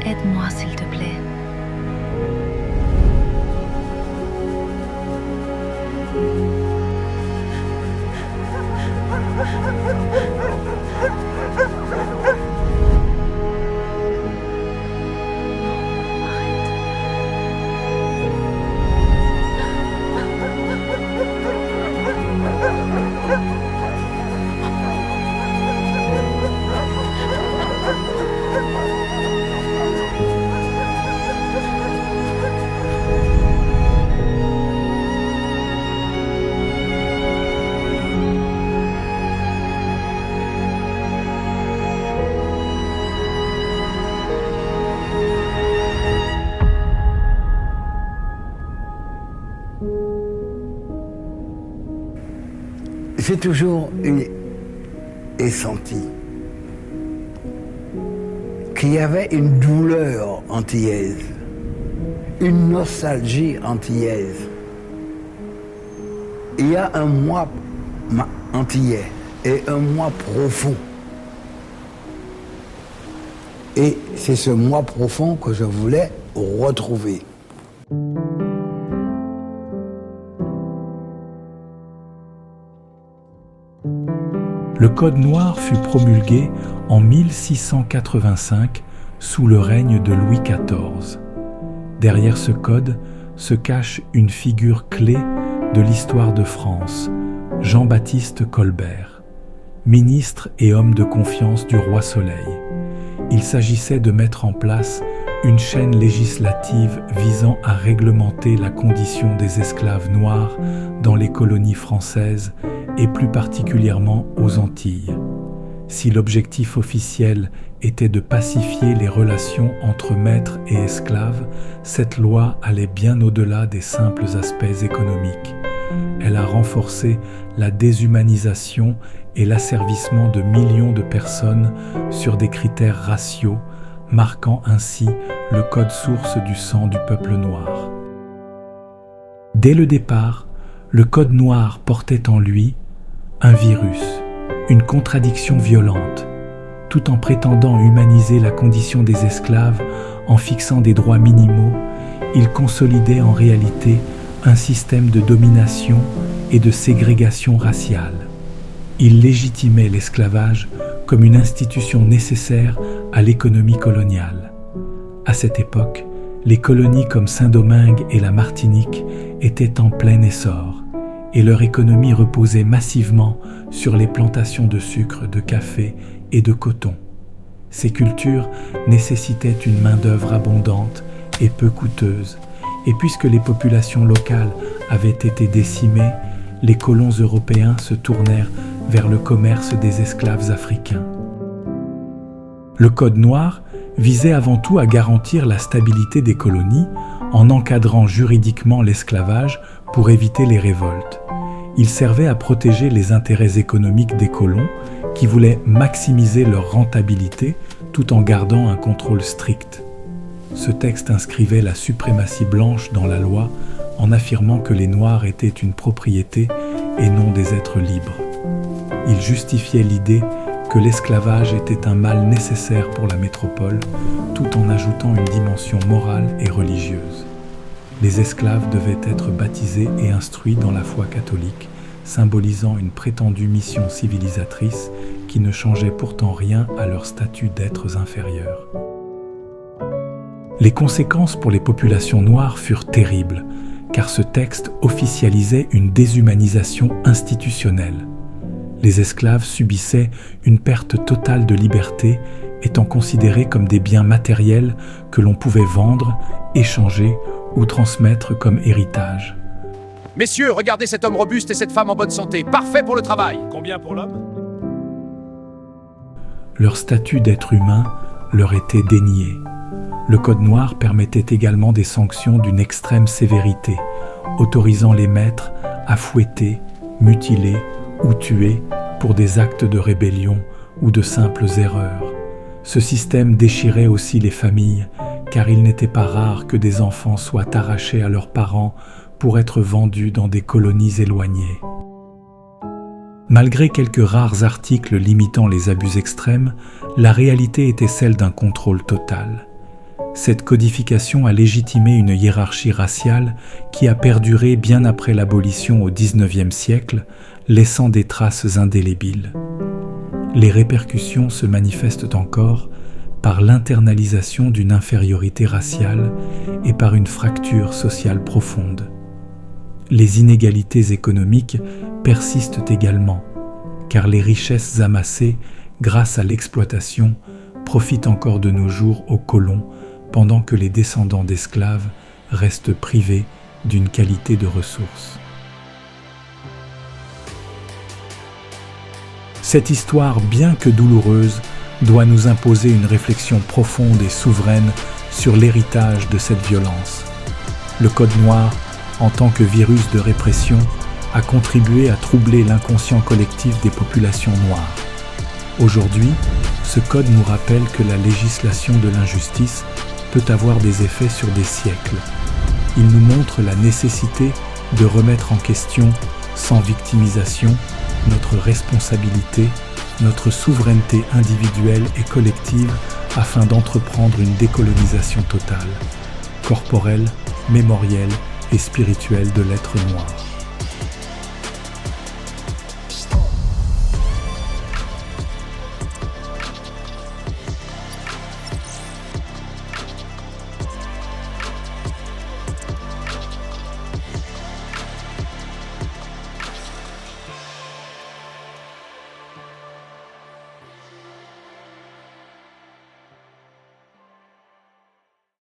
Aide-moi, s'il te plaît. J'ai toujours eu et senti qu'il y avait une douleur antillaise, une nostalgie antillaise. Il y a un moi antillais et un moi profond. Et c'est ce moi profond que je voulais retrouver. Le Code noir fut promulgué en 1685 sous le règne de Louis XIV. Derrière ce code se cache une figure clé de l'histoire de France, Jean-Baptiste Colbert, ministre et homme de confiance du roi Soleil. Il s'agissait de mettre en place une chaîne législative visant à réglementer la condition des esclaves noirs dans les colonies françaises et plus particulièrement aux Antilles. Si l'objectif officiel était de pacifier les relations entre maîtres et esclaves, cette loi allait bien au-delà des simples aspects économiques. Elle a renforcé la déshumanisation et l'asservissement de millions de personnes sur des critères raciaux, marquant ainsi le code source du sang du peuple noir. Dès le départ, le Code noir portait en lui un virus, une contradiction violente, tout en prétendant humaniser la condition des esclaves en fixant des droits minimaux, il consolidait en réalité un système de domination et de ségrégation raciale. Il légitimait l'esclavage comme une institution nécessaire à l'économie coloniale. À cette époque, les colonies comme Saint-Domingue et la Martinique étaient en plein essor, et leur économie reposait massivement sur les plantations de sucre, de café et de coton. Ces cultures nécessitaient une main-d'œuvre abondante et peu coûteuse, et puisque les populations locales avaient été décimées, les colons européens se tournèrent vers le commerce des esclaves africains. Le Code noir visait avant tout à garantir la stabilité des colonies en encadrant juridiquement l'esclavage pour éviter les révoltes. Il servait à protéger les intérêts économiques des colons qui voulaient maximiser leur rentabilité tout en gardant un contrôle strict. Ce texte inscrivait la suprématie blanche dans la loi en affirmant que les Noirs étaient une propriété et non des êtres libres. Il justifiait l'idée que l'esclavage était un mal nécessaire pour la métropole, tout en ajoutant une dimension morale et religieuse. Les esclaves devaient être baptisés et instruits dans la foi catholique, symbolisant une prétendue mission civilisatrice qui ne changeait pourtant rien à leur statut d'êtres inférieurs. Les conséquences pour les populations noires furent terribles, car ce texte officialisait une déshumanisation institutionnelle. Les esclaves subissaient une perte totale de liberté, étant considérés comme des biens matériels que l'on pouvait vendre, échanger ou transmettre comme héritage. Messieurs, regardez cet homme robuste et cette femme en bonne santé, parfait pour le travail. Combien pour l'homme ? Leur statut d'être humain leur était dénié. Le Code noir permettait également des sanctions d'une extrême sévérité, autorisant les maîtres à fouetter, mutiler ou tuer pour des actes de rébellion ou de simples erreurs. Ce système déchirait aussi les familles, car il n'était pas rare que des enfants soient arrachés à leurs parents pour être vendus dans des colonies éloignées. Malgré quelques rares articles limitant les abus extrêmes, la réalité était celle d'un contrôle total. Cette codification a légitimé une hiérarchie raciale qui a perduré bien après l'abolition au XIXe siècle, laissant des traces indélébiles. Les répercussions se manifestent encore par l'internalisation d'une infériorité raciale et par une fracture sociale profonde. Les inégalités économiques persistent également, car les richesses amassées grâce à l'exploitation profitent encore de nos jours aux colons, pendant que les descendants d'esclaves restent privés d'une qualité de ressources. Cette histoire, bien que douloureuse, doit nous imposer une réflexion profonde et souveraine sur l'héritage de cette violence. Le Code noir, en tant que virus de répression, a contribué à troubler l'inconscient collectif des populations noires. Aujourd'hui, ce code nous rappelle que la législation de l'injustice peut avoir des effets sur des siècles. Il nous montre la nécessité de remettre en question, sans victimisation, notre responsabilité, notre souveraineté individuelle et collective afin d'entreprendre une décolonisation totale, corporelle, mémorielle et spirituelle de l'être noir.